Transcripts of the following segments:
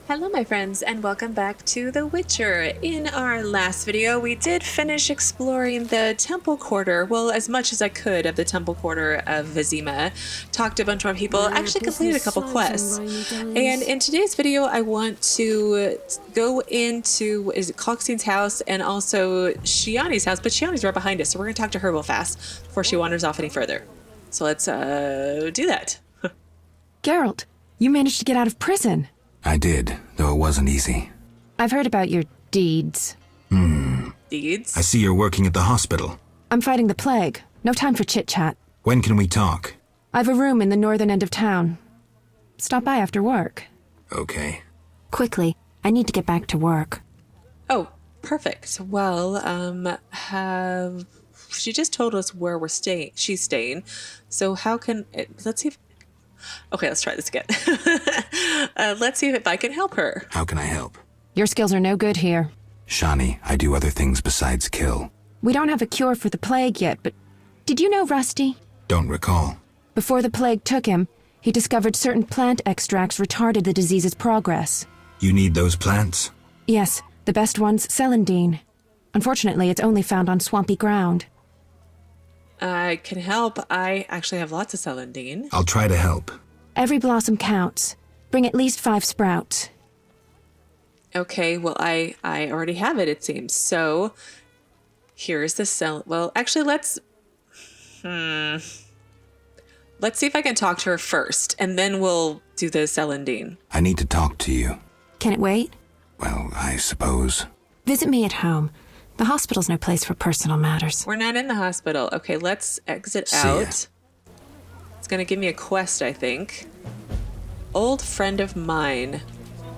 Hello my friends and welcome back to The Witcher. In our last video we did finish exploring the temple quarter, well as much as I could of the temple quarter of Vizima, talked to a bunch more people, actually completed a couple quests. And in today's video I want to go into, is it Kalkstein's house and also Shiani's house, but Shiani's right behind us, so we're going to talk to her real fast before she wanders off any further. So let's do that. Geralt, you managed to get out of prison. I did, though it wasn't easy. I've heard about your deeds. Deeds? I see you're working at the hospital. I'm fighting the plague. No time for chit-chat. When can we talk? I've a room in the northern end of town. Stop by after work. Okay. Quickly, I need to get back to work. Oh, perfect. Well, she just told us where she's staying. So how can let's see if, okay, let's try this again. Let's see if I can help her. How can I help? Your skills are no good here. Shani, I do other things besides kill. We don't have a cure for the plague yet, but did you know Rusty? Don't recall. Before the plague took him, he discovered certain plant extracts retarded the disease's progress. You need those plants? Yes, the best one's celandine. Unfortunately, it's only found on swampy ground. I can help. I actually have lots of celandine. I'll try to help. Every blossom counts. Bring at least 5 sprouts. Okay, well, I already have it seems. So here's the well, actually, let's see if I can talk to her first, and then we'll do the celandine. I need to talk to you. Can it wait? Well, I suppose. Visit me at home. The hospital's no place for personal matters. We're not in the hospital. Okay, let's exit See ya. out. It's gonna give me a quest, I think. Old friend of mine.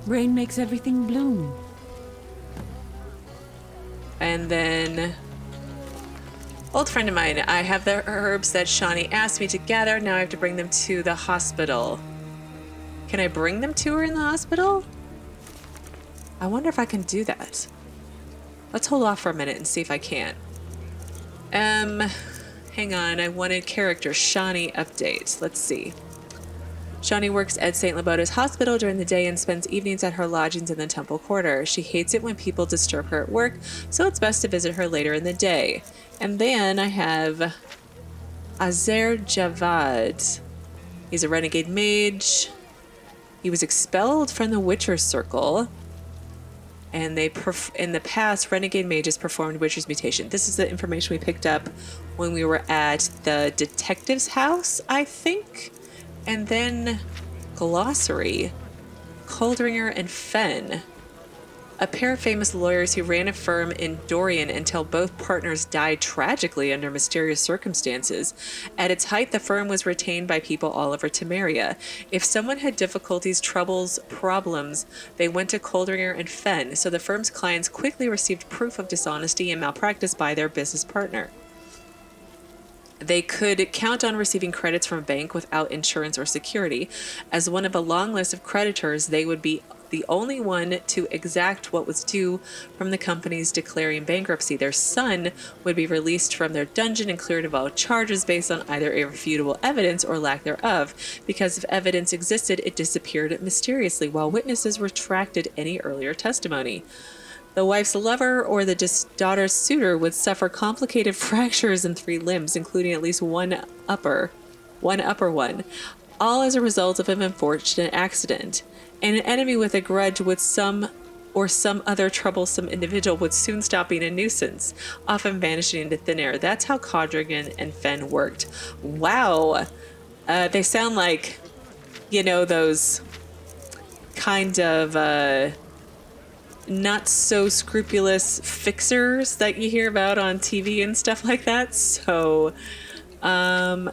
Rain makes everything bloom. And then, old friend of mine, I have the herbs that Shani asked me to gather. Now I have to bring them to the hospital. Can I bring them to her in the hospital? I wonder if I can do that. Let's hold off for a minute and see if I can. Hang on, I wanted character Shani update. Let's see. Shani works at St. Laboda's hospital during the day and spends evenings at her lodgings in the temple quarter. She hates it when people disturb her at work, so it's best to visit her later in the day. And then I have Azer Javad. He's a renegade mage. He was expelled from the Witcher Circle. And in the past, renegade mages performed Witcher's mutation. This is the information we picked up when we were at the detective's house, I think. And then glossary, Coldringer and Fenn, a pair of famous lawyers who ran a firm in Dorian until both partners died tragically under mysterious circumstances. At its height, the firm was retained by people all over Temeria. If someone had difficulties, troubles, problems, they went to Coldringer and Fenn, so the firm's clients quickly received proof of dishonesty and malpractice by their business partner. They could count on receiving credits from a bank without insurance or security. As one of a long list of creditors, they would be the only one to exact what was due from the companies declaring bankruptcy. Their son would be released from their dungeon and cleared of all charges based on either irrefutable evidence or lack thereof. Because if evidence existed, it disappeared mysteriously, while witnesses retracted any earlier testimony. The wife's lover or the daughter's suitor would suffer complicated fractures in 3 limbs, including at least one upper one, all as a result of an unfortunate accident. And an enemy with a grudge with some other troublesome individual would soon stop being a nuisance, often vanishing into thin air. That's how Codrigan and Fenn worked. Wow. They sound like, those kind of not so scrupulous fixers that you hear about on TV and stuff like that. So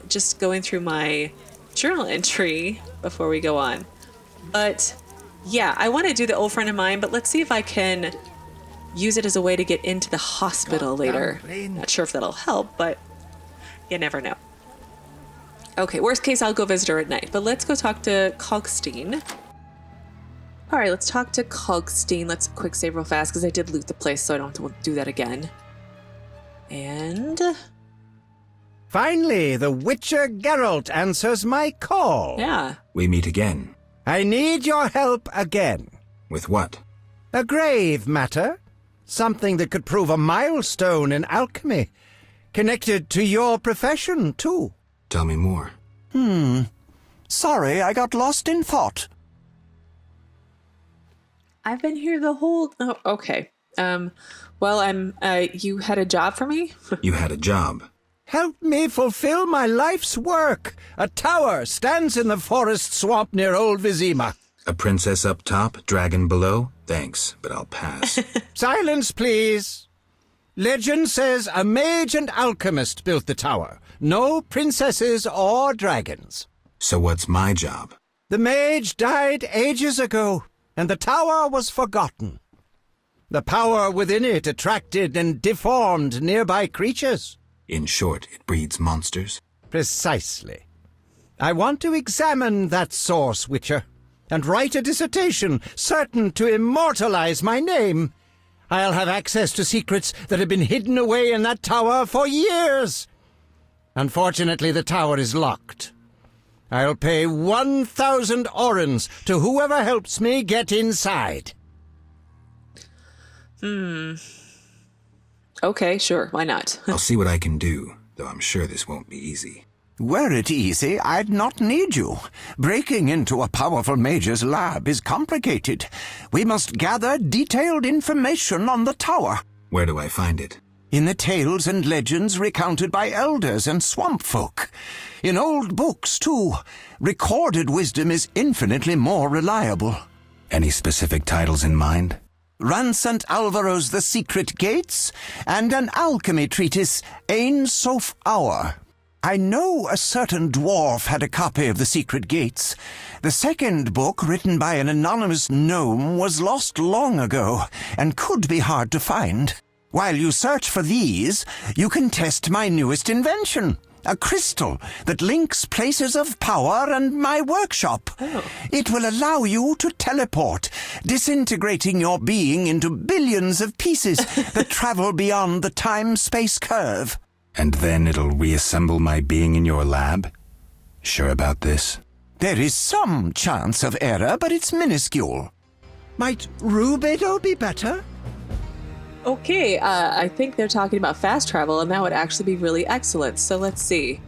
just going through my journal entry before we go on. But yeah, I want to do the old friend of mine, but let's see if I can use it as a way to get into the hospital later. Not sure if that'll help, but you never know. Okay, worst case, I'll go visit her at night, but let's go talk to Kalkstein. All right, let's talk to Kalkstein. Let's quick save real fast because I did loot the place, so I don't have to do that again. And finally, the Witcher Geralt answers my call. yeah. We meet again. I need your help again. With what? A grave matter. Something that could prove a milestone in alchemy. Connected to your profession, too. Tell me more. Sorry, I got lost in thought. I've been here the whole... Oh, okay. Well, you had a job for me? You had a job. Help me fulfill my life's work. A tower stands in the forest swamp near old Vizima. A princess up top, dragon below? Thanks, but I'll pass. Silence, please. Legend says a mage and alchemist built the tower. No princesses or dragons. So what's my job? The mage died ages ago, and the tower was forgotten. The power within it attracted and deformed nearby creatures. In short, it breeds monsters? Precisely. I want to examine that source, Witcher, and write a dissertation certain to immortalize my name. I'll have access to secrets that have been hidden away in that tower for years. Unfortunately, the tower is locked. I'll pay 1,000 orens to whoever helps me get inside. Okay, sure. Why not? I'll see what I can do, though I'm sure this won't be easy. Were it easy, I'd not need you. Breaking into a powerful mage's lab is complicated. We must gather detailed information on the tower. Where do I find it? In the tales and legends recounted by elders and swamp folk. In old books, too. Recorded wisdom is infinitely more reliable. Any specific titles in mind? Run St. Alvaro's The Secret Gates, and an alchemy treatise, Ain Soph Hour. I know a certain dwarf had a copy of The Secret Gates. The second book, written by an anonymous gnome, was lost long ago, and could be hard to find. While you search for these, you can test my newest invention, a crystal that links places of power and my workshop. It will allow you to teleport, disintegrating your being into billions of pieces that travel beyond the time-space curve. And then it'll reassemble my being in your lab? Sure about this? There is some chance of error, but it's minuscule. Might rubedo be better? Okay, I think they're talking about fast travel, and that would actually be really excellent. So let's see.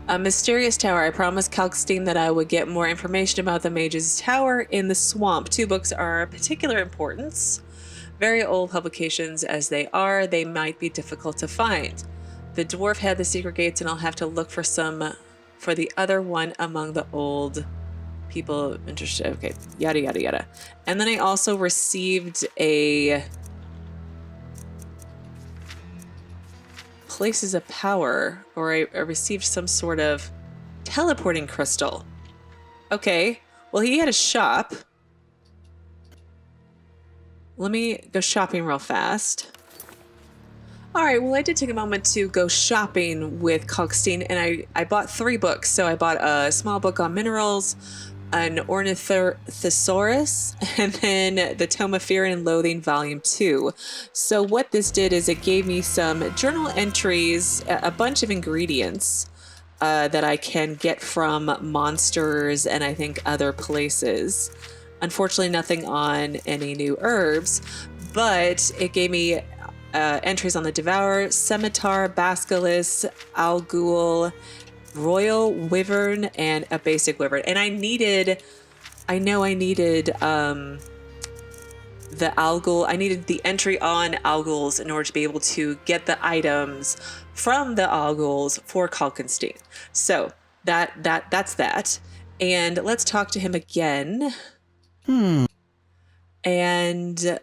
A mysterious tower. I promised Kalkstein that I would get more information about the Mage's Tower in the swamp. 2 books are of particular importance. Very old publications as they are, they might be difficult to find. The dwarf had the secret gates, and I'll have to look for the other one among the old people interested. Okay, yada, yada, yada. And then I also received a places of power, or I received some sort of teleporting crystal. Okay, well, he had a shop. Let me go shopping real fast. All right, well, I did take a moment to go shopping with Kalkstein, and I bought 3 books. So I bought a small book on minerals, an Ornithosaurus, and then the Tome of Fear and Loathing Volume 2. So what this did is it gave me some journal entries, a bunch of ingredients that I can get from monsters and I think other places. Unfortunately, nothing on any new herbs, but it gave me entries on the Devourer, Scimitar, Basilisk, Algul, Royal Wyvern, and a basic Wyvern. And I needed the Algul. I needed the entry on Alguls in order to be able to get the items from the Alguls for Kalkenstein. So that's that. And let's talk to him again. And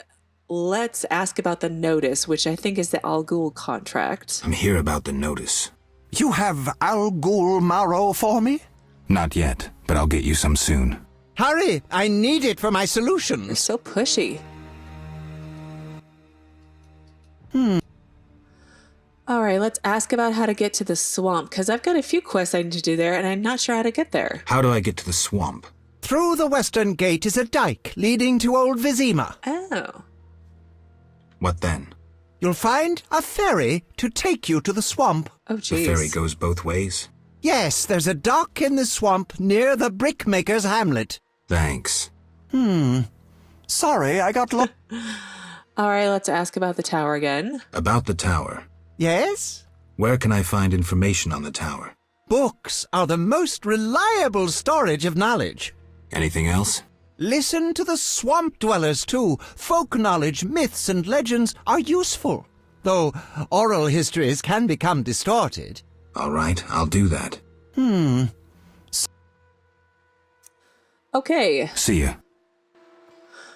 let's ask about the notice, which I think is the Algul contract. I'm here about the notice. You have Algul marrow for me? Not yet, but I'll get you some soon. Hurry! I need it for my You're solutions. so pushy. All right, let's ask about how to get to the swamp, because I've got a few quests I need to do there, and I'm not sure how to get there. How do I get to the swamp? Through the western gate is a dyke leading to old Vizima. Oh. What then? You'll find a ferry to take you to the swamp. Oh, The geez. ferry goes both ways? Yes, there's a dock in the swamp near the brickmaker's hamlet. Thanks. Sorry, I got lost. All right, let's ask about the tower again. About the tower. Yes? Where can I find information on the tower? Books are the most reliable storage of knowledge. Anything else? Listen to the swamp dwellers, too. Folk knowledge, myths, and legends are useful, though oral histories can become distorted. All right, I'll do that. Okay, See ya.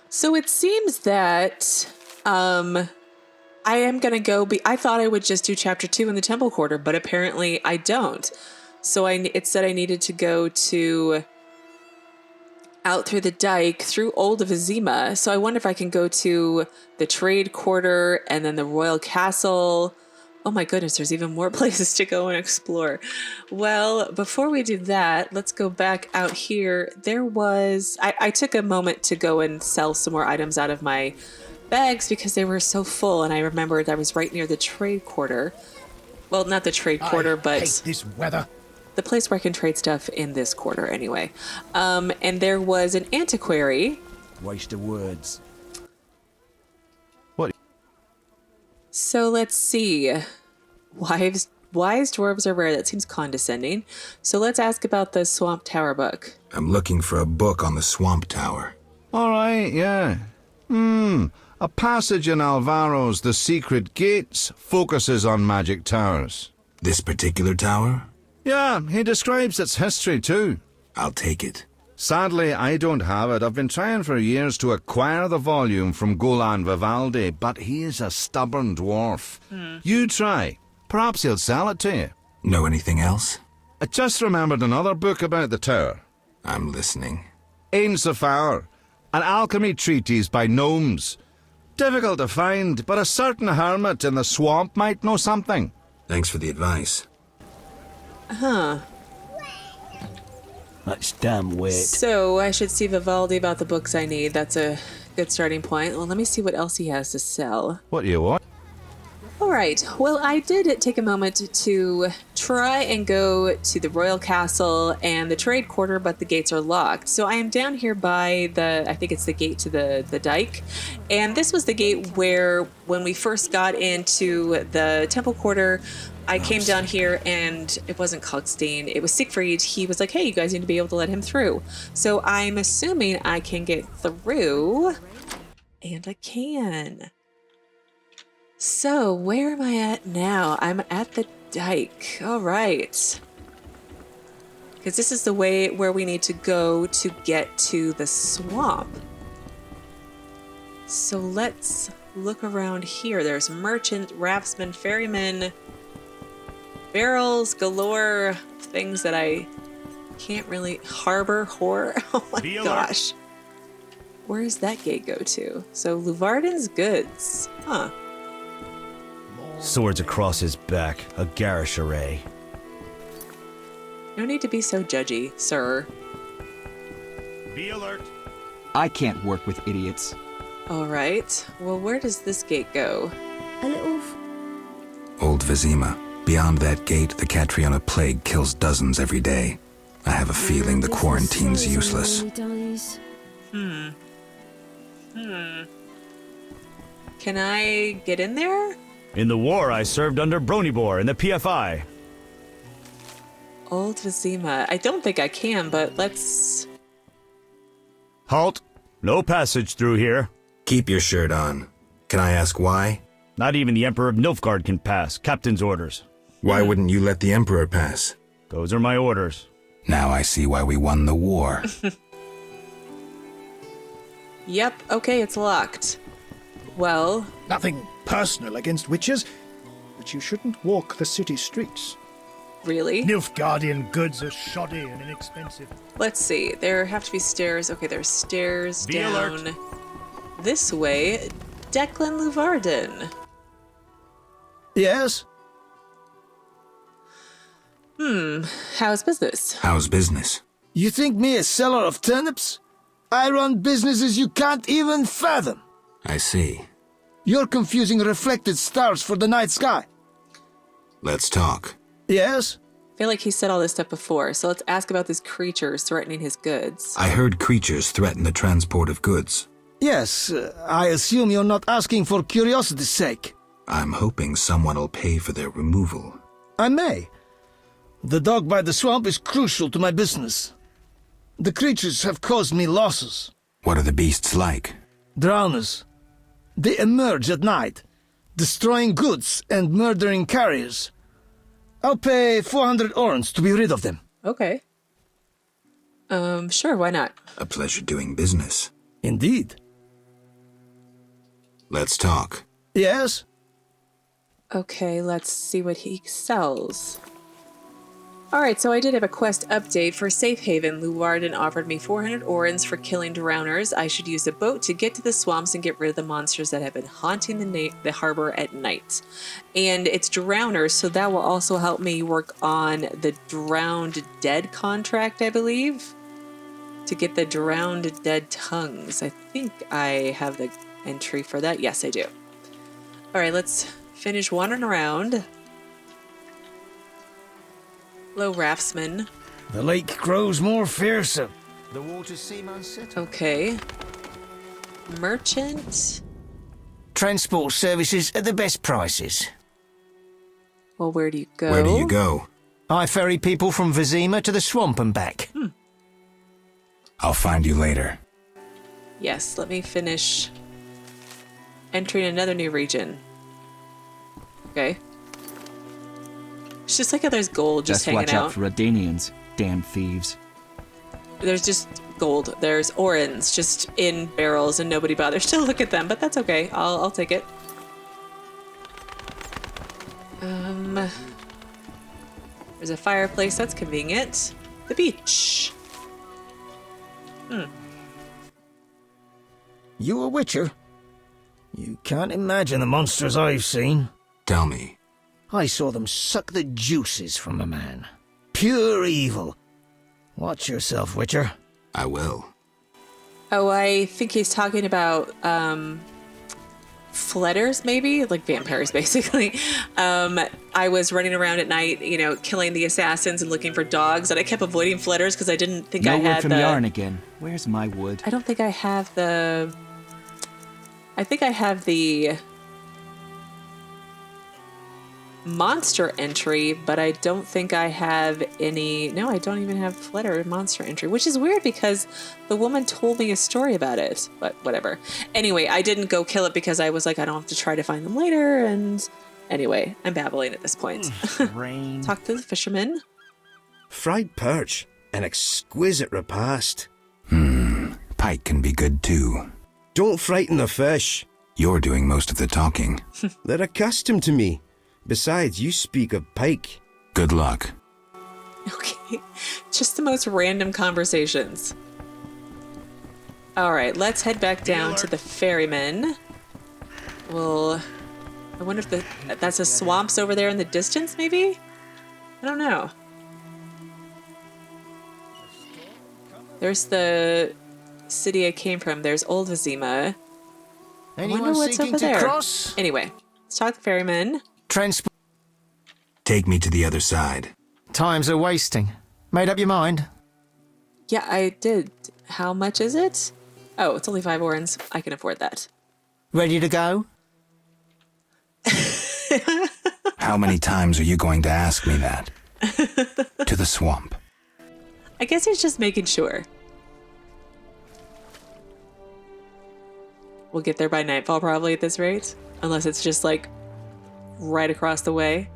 so it seems that I am going to go... I thought I would just do Chapter 2 in the Temple Quarter, but apparently I don't. So it said I needed to go to... out through the dyke, through Old Vizima. So I wonder if I can go to the Trade Quarter and then the Royal Castle. Oh my goodness, there's even more places to go and explore. Well, before we do that, let's go back out here. There was... I took a moment to go and sell some more items out of my bags because they were so full, and I remembered I was right near the Trade Quarter. Well, not the Trade Quarter, but... hate this weather. the place where I can trade stuff in this quarter anyway. And there was an antiquary. Waste of words. So let's see. Wise dwarves are rare. That seems condescending. So let's ask about the Swamp Tower book. I'm looking for a book on the Swamp Tower. All right, yeah. A passage in Alvaro's The Secret Gates focuses on magic towers. This particular tower? Yeah, he describes its history too. I'll take it. Sadly, I don't have it. I've been trying for years to acquire the volume from Golan Vivaldi, but he is a stubborn dwarf. You try. Perhaps he'll sell it to you. Know anything else? I just remembered another book about the tower. I'm listening. Ain Safar, an alchemy treatise by gnomes. Difficult to find, but a certain hermit in the swamp might know something. Thanks for the advice. Huh. That's damn weird. So I should see Vivaldi about the books I need. That's a good starting point. Well, let me see what else he has to sell. What do you want? All right. Well, I did take a moment to try and go to the Royal Castle and the Trade Quarter, but the gates are locked. So I am down here by I think it's the gate to the dyke. And this was the gate where, when we first got into the Temple Quarter, I came down here and it wasn't Kalkstein, it was Siegfried. He was like, hey, you guys need to be able to let him through. So I'm assuming I can get through. And I can. So where am I at now? I'm at the dyke. All right. Because this is the way where we need to go to get to the swamp. So let's look around here. There's merchant, raftsman, ferryman, barrels galore, things that I can't really harbor. Oh my gosh. Where does that gate go to? So Luvarden's goods. Huh. Swords across his back, a garish array. No need to be so judgy, sir. Be alert. I can't work with idiots. All right. Well, where does this gate go? A little... Old Vizima. Beyond that gate, the Catriona plague kills dozens every day. I have a feeling the quarantine's useless. Can I get in there? In the war, I served under Bronibor in the PFI. Old Vizima. I don't think I can, but let's... Halt. No passage through here. Keep your shirt on. Can I ask why? Not even the Emperor of Nilfgaard can pass. Captain's orders. Why wouldn't you let the Emperor pass? Those are my orders. Now I see why we won the war. Yep, okay, it's locked. Well... Nothing personal against witches, but you shouldn't walk the city streets. Really? Nilfgaardian goods are shoddy and inexpensive. Let's see. There have to be stairs. Okay, there's stairs down this way. Declan Luvarden. Yes? How's business? How's business? You think me a seller of turnips? I run businesses you can't even fathom. I see. You're confusing reflected stars for the night sky. Let's talk. Yes? I feel like he said all this stuff before, so let's ask about these creatures threatening his goods. I heard creatures threaten the transport of goods. Yes, I assume you're not asking for curiosity's sake. I'm hoping someone will pay for their removal. I may. The dog by the swamp is crucial to my business. The creatures have caused me losses. What are the beasts like? Drowners. They emerge at night, destroying goods and murdering carriers. I'll pay 400 orens to be rid of them. Okay. Sure, why not? A pleasure doing business. Indeed. Let's talk. Yes? Okay, let's see what he sells. Alright, so I did have a quest update for Safe Haven. Luwarden offered me 400 orens for killing drowners. I should use a boat to get to the swamps and get rid of the monsters that have been haunting the harbor at night. And it's drowners, so that will also help me work on the drowned dead contract, I believe. To get the drowned dead tongues. I think I have the entry for that. Yes, I do. Alright, let's finish wandering around. Hello, raftsman. The lake grows more fearsome. The water seaman set. Okay. Merchant. Transport services at the best prices. Well, where do you go? Where do you go? I ferry people from Vizima to the swamp and back. I'll find you later. Yes, let me finish entering another new region. Okay. It's just like how there's gold just hanging watch out. out for Redanians, damn thieves. There's just gold. There's orens just in barrels and nobody bothers to look at them, but that's okay. I'll take it. There's a fireplace. That's convenient. The beach. You a witcher? You can't imagine the monsters I've seen. Tell me. I saw them suck the juices from a man. Pure evil. Watch yourself, witcher. I will. Oh, I think he's talking about fletters, maybe? Like vampires, basically. I was running around at night, you know, killing the assassins and looking for dogs, and I kept avoiding fletters because I didn't think I No word had from Yarn again. Where's my wood? I don't think I have the... I think I have the monster entry, but I don't think I have any... No, I don't even have fletter monster entry, which is weird because the woman told me a story about it, but whatever. Anyway, I didn't go kill it because I was like, I don't have to try to find them later, and anyway, I'm babbling at this point. Rain. Talk to the fisherman. Fried perch, an exquisite repast. Pike can be good too. Don't frighten the fish. You're doing most of the talking. They're accustomed to me. Besides, you speak of pike. Good luck. Okay, just the most random conversations. All right, let's head back down to the ferryman. Well, I wonder if that's a swamps over there in the distance, maybe? I don't know. There's the city I came from. There's Old Vizima. I wonder what's over there. Cross? Anyway, let's talk to the ferryman. Transport. Take me to the other side. Times are wasting. Made up your mind? Yeah, I did. How much is it? Oh, it's only 5 orens. I can afford that. Ready to go? How many times are you going to ask me that? To the swamp. I guess he's just making sure. We'll get there by nightfall probably at this rate. Unless it's just like right across the way.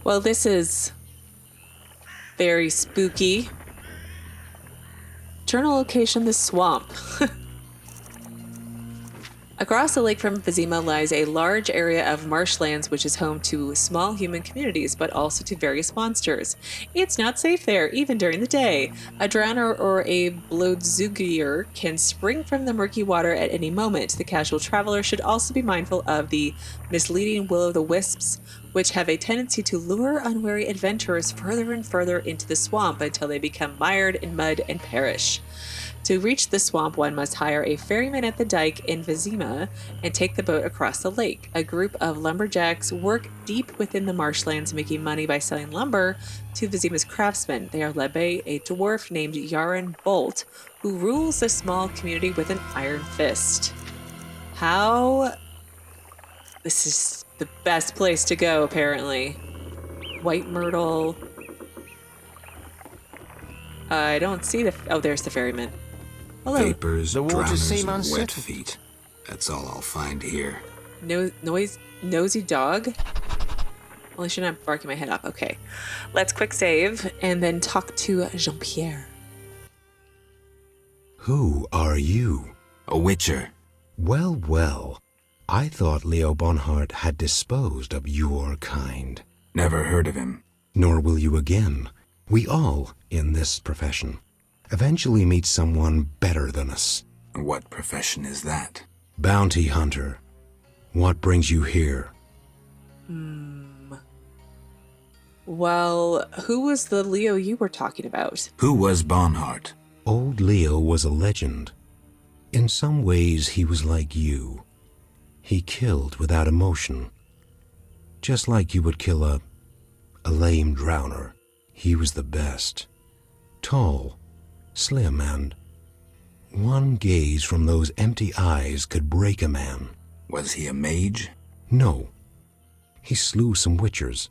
Well, this is very spooky. Journal location, the swamp. Across the lake from Vizima lies a large area of marshlands which is home to small human communities, but also to various monsters. It's not safe there, even during the day. A drowner or a bloodzugier can spring from the murky water at any moment. The casual traveler should also be mindful of the misleading will-o'-the-wisps, which have a tendency to lure unwary adventurers further and further into the swamp until they become mired in mud and perish. To reach the swamp, one must hire a ferryman at the dyke in Vizima and take the boat across the lake. A group of lumberjacks work deep within the marshlands, making money by selling lumber to Vizima's craftsmen. They are led by a dwarf named Yaron Bolt, who rules the small community with an iron fist. How? This is the best place to go, apparently. White Myrtle. I don't see the... Oh, there's the ferryman. Hello. Vapors, The water drowners, seem and wet unsettled. feet. That's all I'll find here. Nosy dog? Well, I shouldn't have barking my head up. Okay. Let's quick save and then talk to Jean-Pierre. Who are you? A witcher. Well, well. I thought Leo Bonhart had disposed of your kind. Never heard of him. Nor will you again. We all, in this profession, eventually meet someone better than us. What profession is that? Bounty hunter. What brings you here? Well, who was the Leo you were talking about? Who was Bonhart? Old Leo was a legend. In some ways, he was like you. He killed without emotion. Just like you would kill a lame drowner. He was the best. Tall, slim, and one gaze from those empty eyes could break a man. Was he a mage? No. He slew some witchers.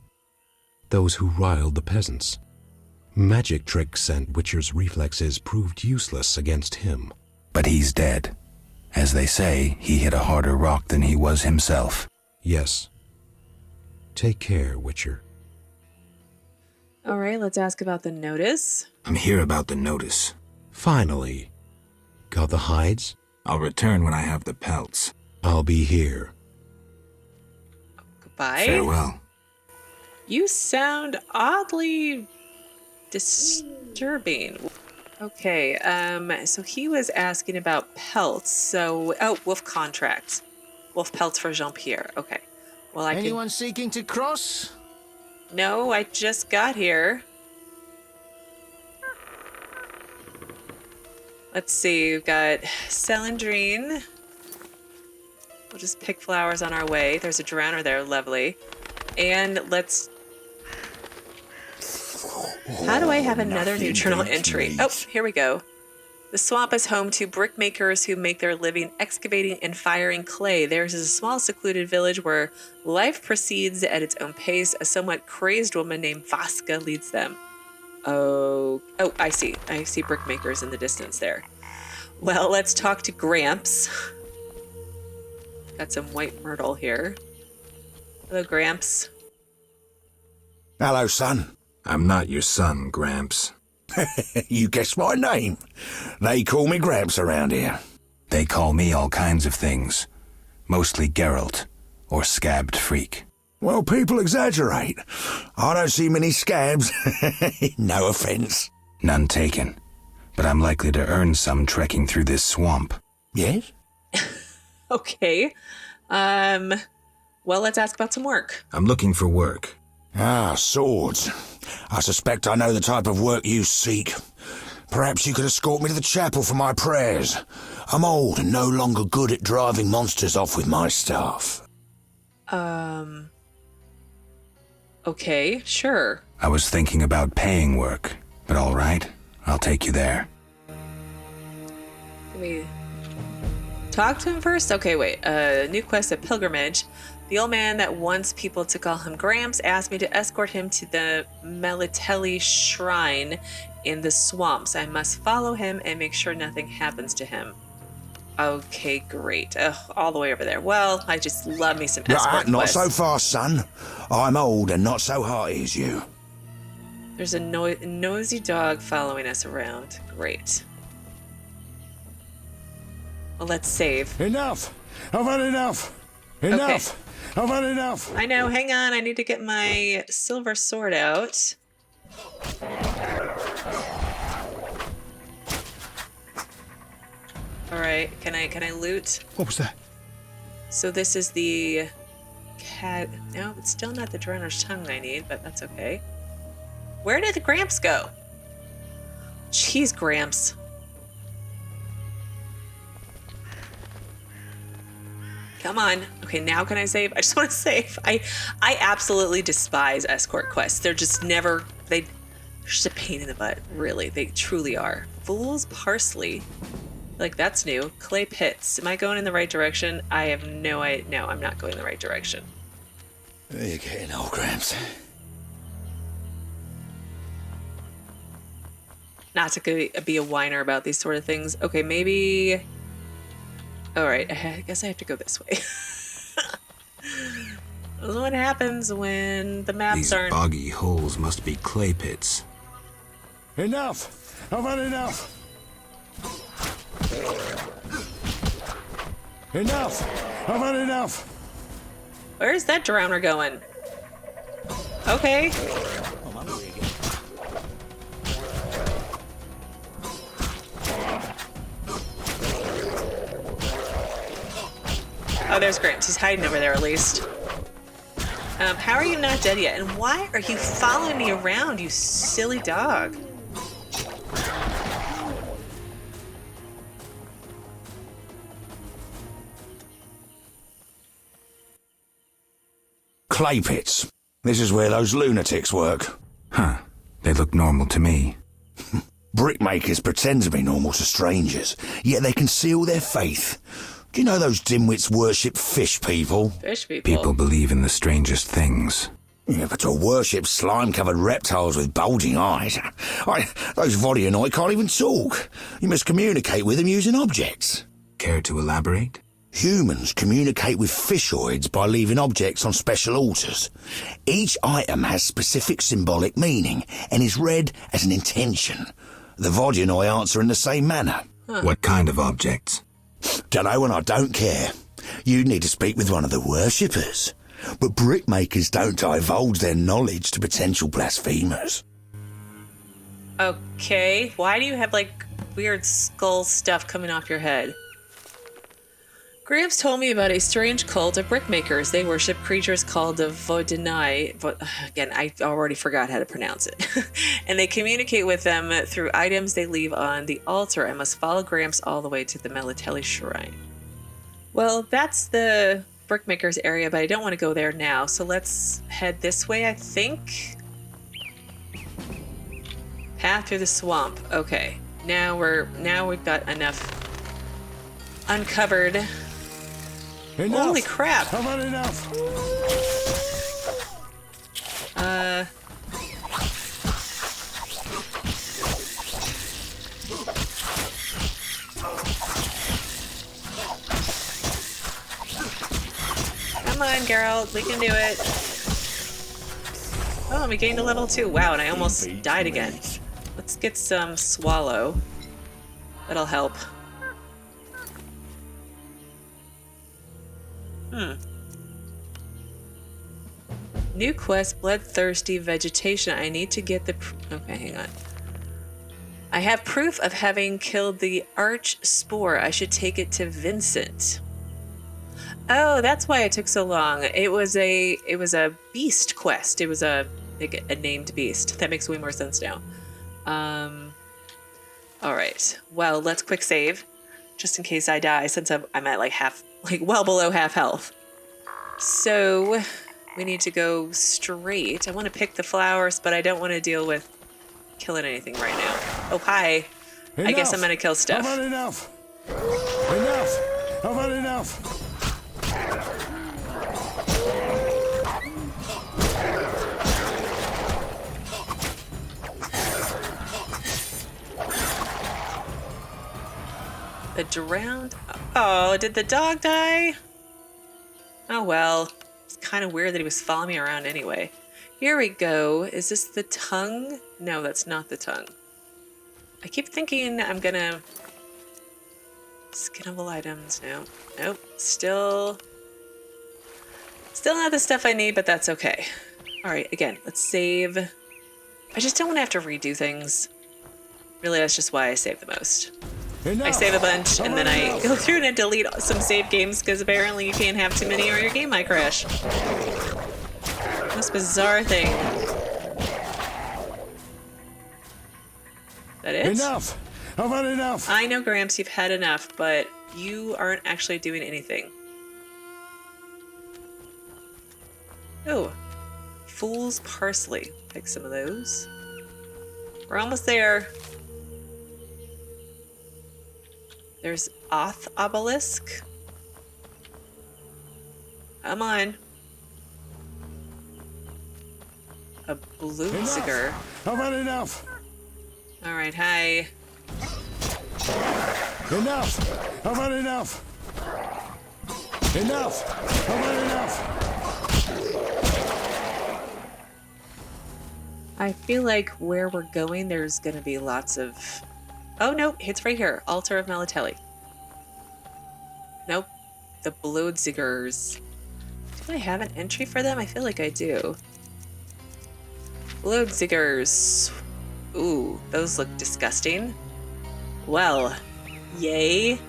Those who riled the peasants. Magic tricks and witchers' reflexes proved useless against him. But he's dead. As they say, he hit a harder rock than he was himself. Yes. Take care, witcher. All right, let's ask about the notice. I'm here about the notice. Finally. Got the hides? I'll return when I have the pelts. I'll be here. Goodbye. Farewell. You sound oddly disturbing. Okay, so he was asking about pelts. So, wolf contracts. Wolf pelts for Jean-Pierre. Okay. Well, Anyone seeking to cross? No, I just got here. Let's see, we've got Celandrine. We'll just pick flowers on our way. There's a drowner there, lovely. And let's... How do I have another new journal entry? Oh, here we go. The swamp is home to brickmakers who make their living excavating and firing clay. Theirs is a small secluded village where life proceeds at its own pace. A somewhat crazed woman named Vaska leads them. Oh, I see. I see brickmakers in the distance there. Well, let's talk to Gramps. Got some white myrtle here. Hello, Gramps. Hello, son. I'm not your son, Gramps. You guessed my name. They call me Gramps around here. They call me all kinds of things. Mostly Geralt, or Scabbed Freak. Well, people exaggerate. I don't see many scabs. No offense. None taken. But I'm likely to earn some trekking through this swamp. Yes? Okay. Well, let's ask about some work. I'm looking for work. Ah, swords. I suspect I know the type of work you seek. Perhaps you could escort me to the chapel for my prayers. I'm old and no longer good at driving monsters off with my staff. Okay, sure. I was thinking about paying work, but all right, I'll take you there. Can we talk to him first? Okay, wait. New quest of pilgrimage. The old man that wants people to call him Gramps asked me to escort him to the Melitelli shrine in the swamps. I must follow him and make sure nothing happens to him. Okay, great. All the way over there. Well, I just love me some escort Not quests. so fast, son. I'm old and not so hearty as you. There's a nosy dog following us around. Great. Well, let's save. Enough. I've had enough. Enough. I've had enough. I know. Hang on. I need to get my silver sword out. All right. Can I loot? What was that? So this is the cat. No, it's still not the droner's tongue I need, but that's okay. Where did the Gramps go? Jeez, Gramps. Come on. Okay, now can I save? I just want to save. I absolutely despise escort quests. They're just never, they're just a pain in the butt. Really, they truly are. Fool's Parsley. Like, that's new. Clay Pits. Am I going in the right direction? I have no idea. No, I'm not going in the right direction. You're getting old, Gramps. Not to be a whiner about these sort of things. Okay, maybe... Alright, I guess I have to go this way. This is what happens when the maps These aren't... boggy holes must be clay pits. Enough! I've had enough! Enough! I've had enough! Where's that drowner going? Okay. Oh, there's Gramps. He's hiding over there at least. How are you not dead yet? And why are you following me around, you silly dog? Clay pits. This is where those lunatics work. Huh. They look normal to me. Brickmakers pretend to be normal to strangers, yet they conceal their faith. Do you know those dimwits worship fish people? Fish people? People believe in the strangest things. Yeah, but to worship slime-covered reptiles with bulging eyes. Those Vodianoi can't even talk. You must communicate with them using objects. Care to elaborate? Humans communicate with fishoids by leaving objects on special altars. Each item has specific symbolic meaning and is read as an intention. The Vodianoi answer in the same manner. Huh. What kind of objects? Dunno, and I don't care. You need to speak with one of the worshippers. But brickmakers don't divulge their knowledge to potential blasphemers. Okay. Why do you have, like, weird skull stuff coming off your head? Gramps told me about a strange cult of brickmakers. They worship creatures called the Vodinai. Again, I already forgot how to pronounce it. And they communicate with them through items they leave on the altar. I must follow Gramps all the way to the Melitelli Shrine. Well, that's the brickmakers area, but I don't want to go there now. So let's head this way, I think. Path through the swamp. Okay. Now we've got enough uncovered. Enough. Holy crap! I've had enough. Come on, Geralt. We can do it. Oh, and we gained a level 2. Wow, and I almost died again. Let's get some swallow. That'll help. New quest, bloodthirsty vegetation. I need to get the... Okay, hang on. I have proof of having killed the arch spore. I should take it to Vincent. Oh, that's why it took so long. It was a beast quest. It was a named beast. That makes way more sense now. All right. Well, let's quick save, just in case I die, since I'm at well below half health. So we need to go straight. I want to pick the flowers, but I don't want to deal with killing anything right now. Oh, hi. Enough. I guess I'm gonna kill stuff. I've had enough. Enough. I've had enough. The drowned... Oh, did the dog die? Oh, well. It's kind of weird that he was following me around anyway. Here we go. Is this the tongue? No, that's not the tongue. I keep thinking I'm gonna Skinnable items. No. Nope. Still not the stuff I need, but that's okay. All right, again, let's save. I just don't want to have to redo things. Really, that's just why I save the most. I save a bunch, and then I go through and delete some save games, because apparently you can't have too many or your game might crash. Most bizarre thing. That it? Enough! I've had enough! I know, Gramps, you've had enough, but you aren't actually doing anything. Oh, Fool's Parsley. Pick some of those. We're almost there. There's Oth Obelisk. Come on. A blue cigar. I've had enough! Alright, hi. Enough! I've had enough! Enough! I've had enough! I feel like where we're going, there's gonna be lots of... Oh, no, it's right here. Altar of Melatelli. Nope. The Bloodsiggers. Do I have an entry for them? I feel like I do. Bloodsiggers. Ooh, those look disgusting. Well, yay.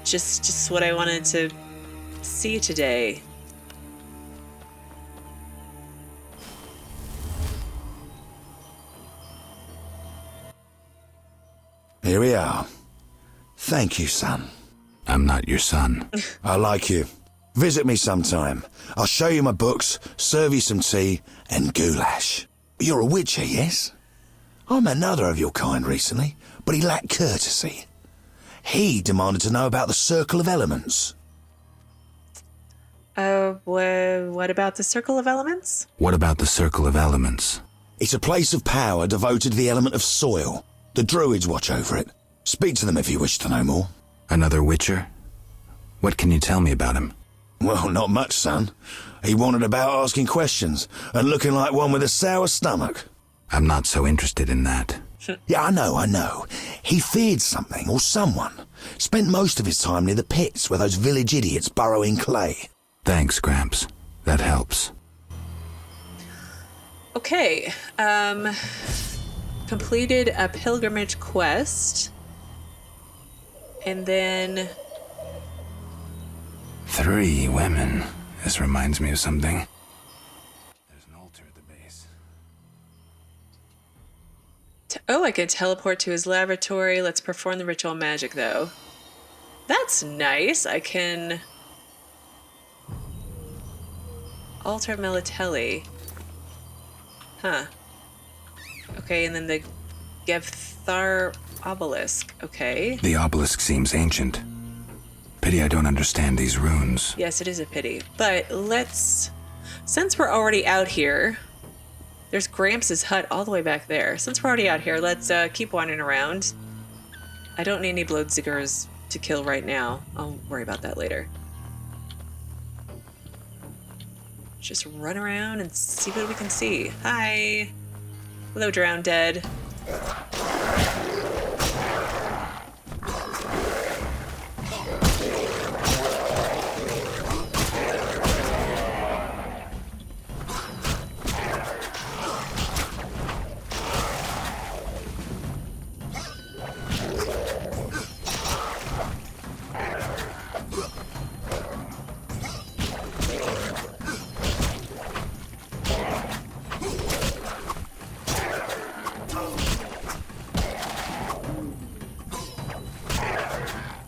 Just what I wanted to see today. Here we are. Thank you, son. I'm not your son. I like you. Visit me sometime. I'll show you my books, serve you some tea, and goulash. You're a witcher, yes? I met another of your kind recently, but he lacked courtesy. He demanded to know about the Circle of Elements. What about the Circle of Elements? What about the Circle of Elements? It's a place of power devoted to the element of soil. The Druids watch over it. Speak to them if you wish to know more. Another witcher? What can you tell me about him? Well, not much, son. He wandered about asking questions and looking like one with a sour stomach. I'm not so interested in that. Yeah, I know. He feared something or someone. Spent most of his time near the pits where those village idiots burrow in clay. Thanks, Gramps. That helps. Okay, completed a pilgrimage quest. And then... 3 women. This reminds me of something. There's an altar at the base. Oh, I can teleport to his laboratory. Let's perform the ritual magic, though. That's nice. I can... Altar Melatelli. Huh. Okay, and then the Gevthar obelisk. Okay. The obelisk seems ancient. Pity I don't understand these runes. Yes, it is a pity. But let's... Since we're already out here... There's Gramps' hut all the way back there. Since we're already out here, let's keep wandering around. I don't need any Bloodsiggers to kill right now. I'll worry about that later. Just run around and see what we can see. Hi! Hello, Drowned Dead.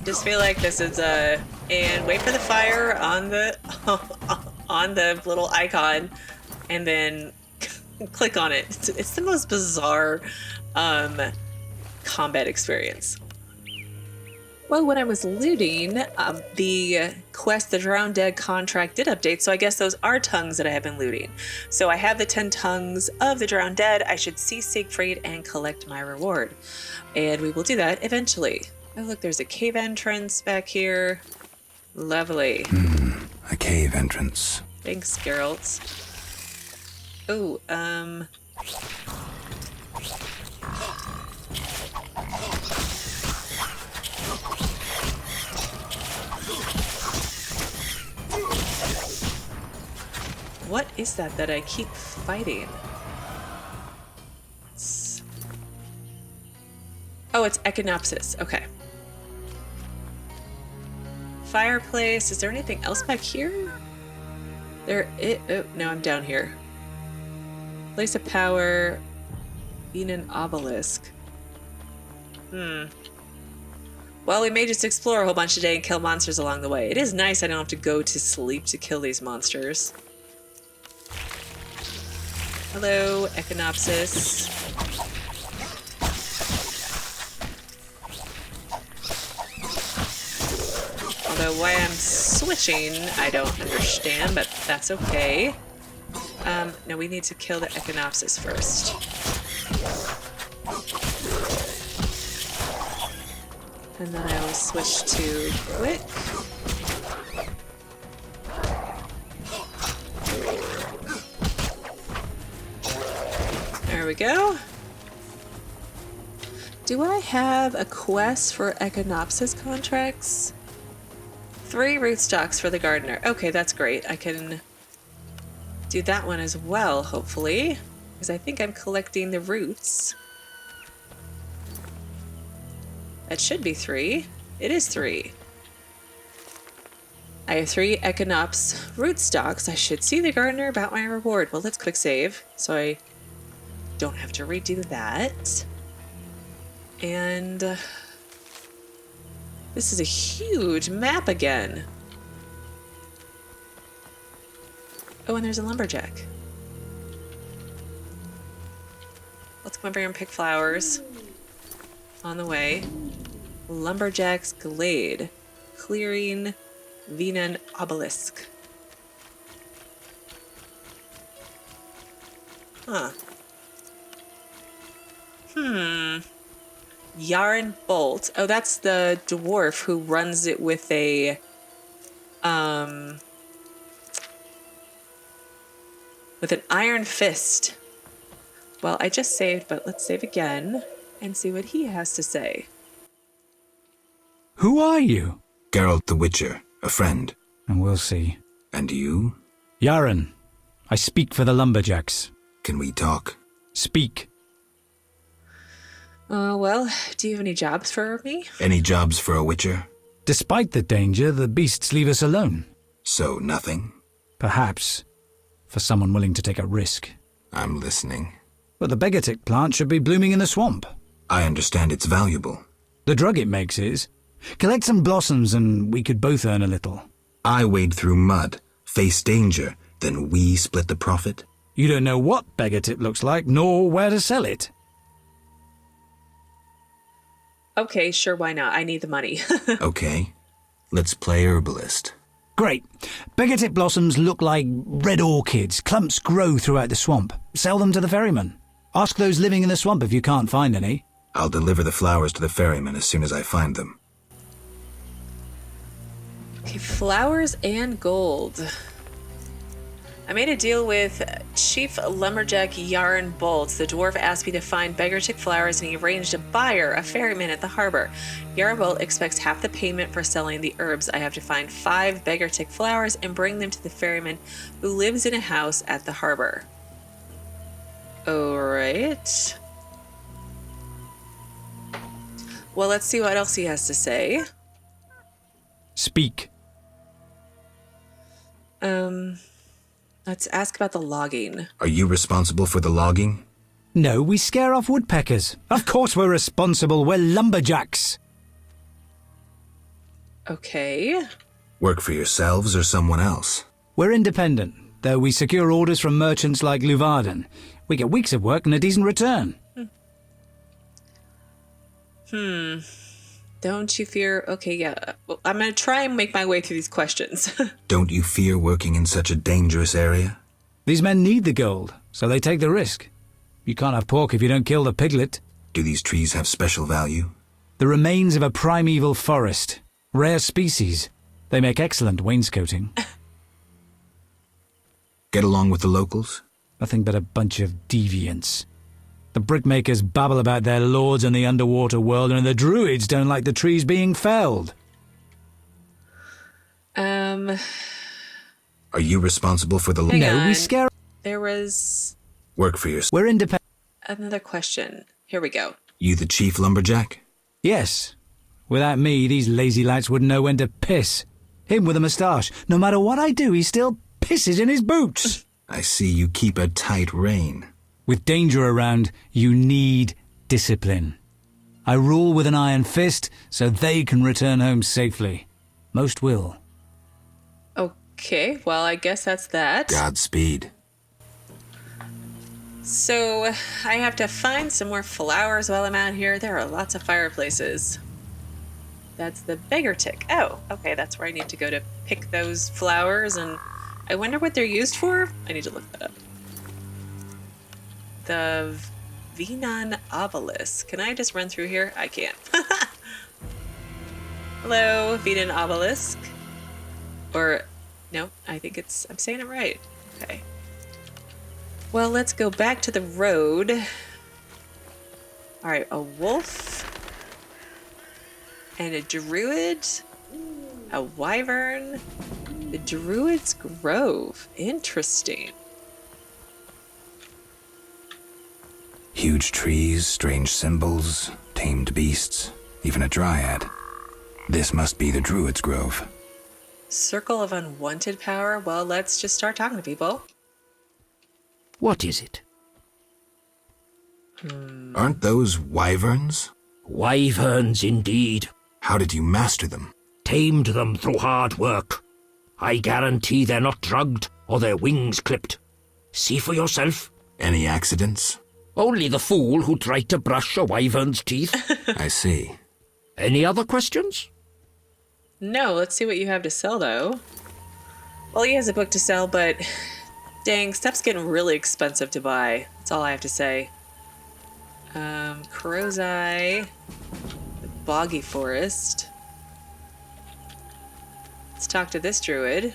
Just feel like this is and wait for the fire on the on the little icon, and then click on it. It's the most bizarre combat experience. Well, when I was looting, the quest, the Drowned Dead contract did update, so I guess those are tongues that I have been looting. So I have the 10 tongues of the Drowned Dead. I should see Siegfried and collect my reward. And we will do that eventually. Oh, look, there's a cave entrance back here. Lovely. A cave entrance. Thanks, Geralt. Oh, What is that I keep fighting? Oh, it's Echinopsis. Okay. Fireplace. Is there anything else back here? Oh, no, I'm down here. Place of power. Venan obelisk. Well, we may just explore a whole bunch today and kill monsters along the way. It is nice I don't have to go to sleep to kill these monsters. Hello, Echinopsis. Although why I'm switching, I don't understand, but that's okay. No, we need to kill the Echinopsis first. And then I will switch to quick. There we go. Do I have a quest for Echinopsis contracts? 3 rootstocks for the gardener. Okay, that's great. I can do that one as well, hopefully. Because I think I'm collecting the roots. That should be 3. It is 3. I have 3 Echinops rootstocks. I should see the gardener about my reward. Well, let's quick save so I don't have to redo that. And this is a huge map again. Oh, and there's a lumberjack. Let's come over here and pick flowers. On the way. Lumberjack's Glade. Clearing Venan obelisk. Huh. Yarn Bolt. Oh, that's the dwarf who runs it with a with an iron fist. Well, I just saved, but let's save again and see what he has to say. Who are you? Geralt the Witcher, a friend. And we'll see. And you? Yaren. I speak for the lumberjacks. Can we talk? Speak. Well, do you have any jobs for me? Any jobs for a Witcher? Despite the danger, the beasts leave us alone. So nothing? Perhaps. For someone willing to take a risk. I'm listening. But the Begatic plant should be blooming in the swamp. I understand it's valuable. The drug it makes is. Collect some blossoms and we could both earn a little. I wade through mud, face danger, then we split the profit? You don't know what Begatip looks like, nor where to sell it. Okay, sure, why not? I need the money. Okay, let's play herbalist. Great. Begatip blossoms look like red orchids. Clumps grow throughout the swamp. Sell them to the ferryman. Ask those living in the swamp if you can't find any. I'll deliver the flowers to the ferryman as soon as I find them. Okay, flowers and gold. I made a deal with Chief Lumberjack Yarn Bolts. The dwarf asked me to find Begatic flowers and he arranged a buyer, a ferryman at the harbor. Yarn Bolt expects half the payment for selling the herbs. I have to find 5 Begatic flowers and bring them to the ferryman who lives in a house at the harbor. Alright. Well, let's see what else he has to say. Speak. Let's ask about the logging. Are you responsible for the logging? No, we scare off woodpeckers. Of course we're responsible. We're lumberjacks. Okay. Work for yourselves or someone else? We're independent, though we secure orders from merchants like Luvarden. We get weeks of work and a decent return. Don't you fear... Okay, yeah. Well, I'm going to try and make my way through these questions. Don't you fear working in such a dangerous area? These men need the gold, so they take the risk. You can't have pork if you don't kill the piglet. Do these trees have special value? The remains of a primeval forest. Rare species. They make excellent wainscoting. Get along with the locals? Nothing but a bunch of deviants. The brickmakers babble about their lords in the underwater world, and the Druids don't like the trees being felled. Are you responsible for the... Hang on. we scare... There was Work for yourself. We're independent. another question. Here we go. You the chief lumberjack? Yes. Without me, these lazy lads wouldn't know when to piss. Him with a moustache. No matter what I do, he still pisses in his boots. I see you keep a tight rein. With danger around, you need discipline. I rule with an iron fist so they can return home safely. Most will. Okay, well, I guess that's that. Godspeed. So, I have to find some more flowers while I'm out here. There are lots of fireplaces. That's the beggar tick. Oh, okay, that's where I need to go to pick those flowers, and I wonder what they're used for? I need to look that up. The Venon obelisk. Can I just run through here? I can't. Hello, Venon obelisk. Or, no, I think it's, I'm saying it right. Okay. Well, let's go back to the road. All right, a wolf and a druid, a wyvern, the druid's grove. Interesting. Huge trees, strange symbols, tamed beasts, even a dryad. This must be the druid's grove. Circle of unwanted power. Well, let's just start talking to people. What is it? Aren't those wyverns? Wyverns, indeed. How did you master them? Tamed them through hard work. I guarantee they're not drugged or their wings clipped. See for yourself. Any accidents? Only the fool who tried to brush a wyvern's teeth. I see. Any other questions? No, let's see what you have to sell, though. Well, he has a book to sell, but dang, stuff's getting really expensive to buy. That's all I have to say. Crow's Eye, the Boggy Forest. Let's talk to this druid.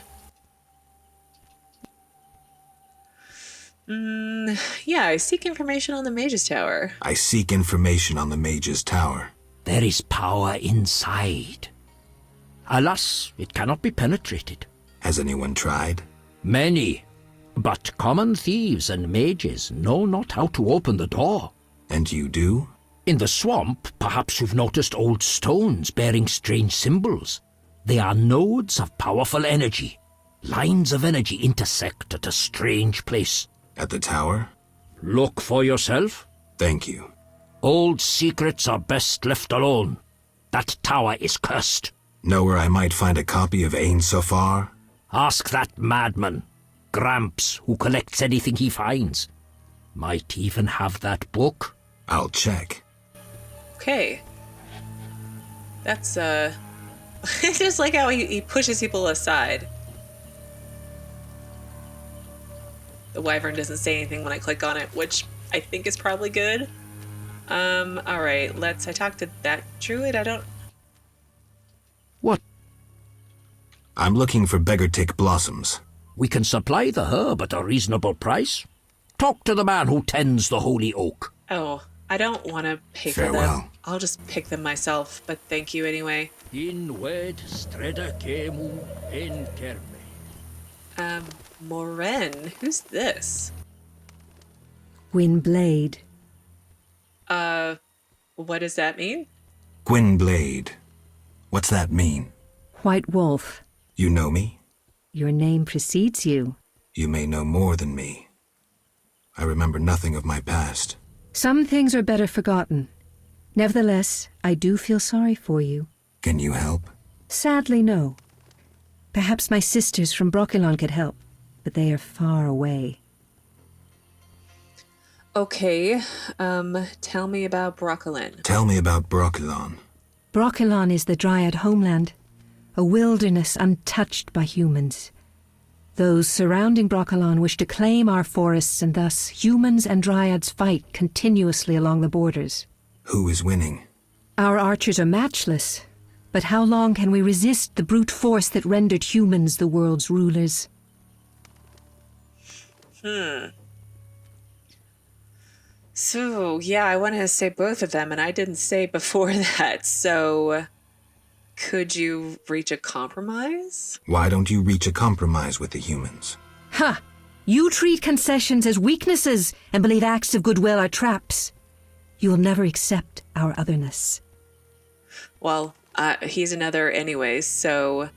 Yeah, I seek information on the Mage's Tower. I seek information on the Mage's Tower. There is power inside. Alas, it cannot be penetrated. Has anyone tried? Many. But common thieves and mages know not how to open the door. And you do? In the swamp, perhaps you've noticed old stones bearing strange symbols. They are nodes of powerful energy. Lines of energy intersect at a strange place. At the tower? Look for yourself. Thank you. Old secrets are best left alone. That tower is cursed. Know where I might find a copy of Ain Sofar? Ask that madman, Gramps, who collects anything he finds. Might even have that book. I'll check. Okay. That's, I just like how he pushes people aside. The wyvern doesn't say anything when I click on it, which I think is probably good. Alright, I talk to that druid. What? I'm looking for beggar-tick blossoms. We can supply the herb at a reasonable price. Talk to the man who tends the holy oak. Oh, I don't want to pay for them. I'll just pick them myself, but thank you anyway. Moren, who's this? Gwynblade. What does that mean? Gwynblade. What's that mean? White Wolf. You know me? Your name precedes you. You may know more than me. I remember nothing of my past. Some things are better forgotten. Nevertheless, I do feel sorry for you. Can you help? Sadly, no. Perhaps my sisters from Brokilon could help, but they are far away. Okay, tell me about Brokilon. Tell me about Brokilon. Brokilon is the Dryad homeland, a wilderness untouched by humans. Those surrounding Brokilon wish to claim our forests, and thus humans and Dryads fight continuously along the borders. Who is winning? Our archers are matchless, but how long can we resist the brute force that rendered humans the world's rulers? So, yeah, I wanted to say both of them, and I didn't say before that, so Could you reach a compromise? Why don't you reach a compromise with the humans? Ha! You treat concessions as weaknesses and believe acts of goodwill are traps. You will never accept our otherness. Well, he's another anyways, so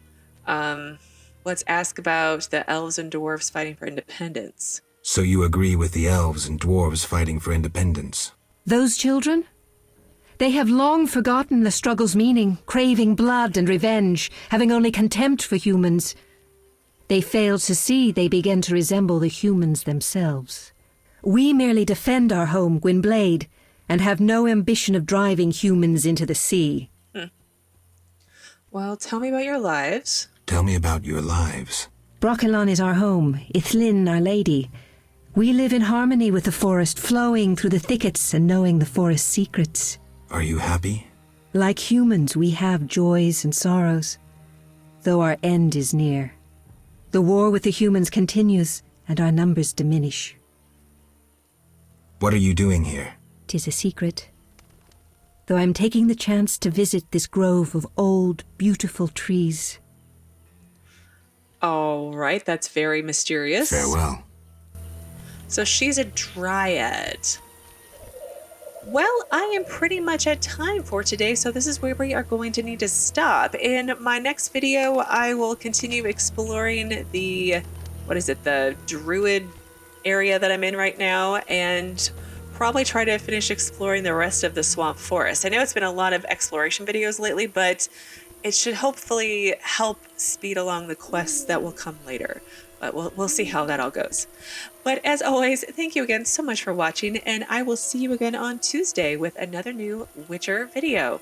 let's ask about the elves and dwarves fighting for independence. So you agree with the elves and dwarves fighting for independence? Those children? They have long forgotten the struggle's meaning, craving blood and revenge, having only contempt for humans. They fail to see they begin to resemble the humans themselves. We merely defend our home, Gwynblade, and have no ambition of driving humans into the sea. Well, tell me about your lives. Tell me about your lives. Broccolon is our home, Ithlin our lady. We live in harmony with the forest, flowing through the thickets and knowing the forest's secrets. Are you happy? Like humans, we have joys and sorrows, though our end is near. The war with the humans continues, and our numbers diminish. What are you doing here? 'Tis a secret. Though I'm taking the chance to visit this grove of old, beautiful trees. All right, that's very mysterious. Farewell. So she's a dryad. Well, I am pretty much at time for today, so this is where we are going to need to stop. In my next video, I will continue exploring the Druid area that I'm in right now, and probably try to finish exploring the rest of the swamp forest. I know it's been a lot of exploration videos lately, but it should hopefully help speed along the quests that will come later. But we'll see how that all goes. But as always, thank you again so much for watching, and I will see you again on Tuesday with another new Witcher video.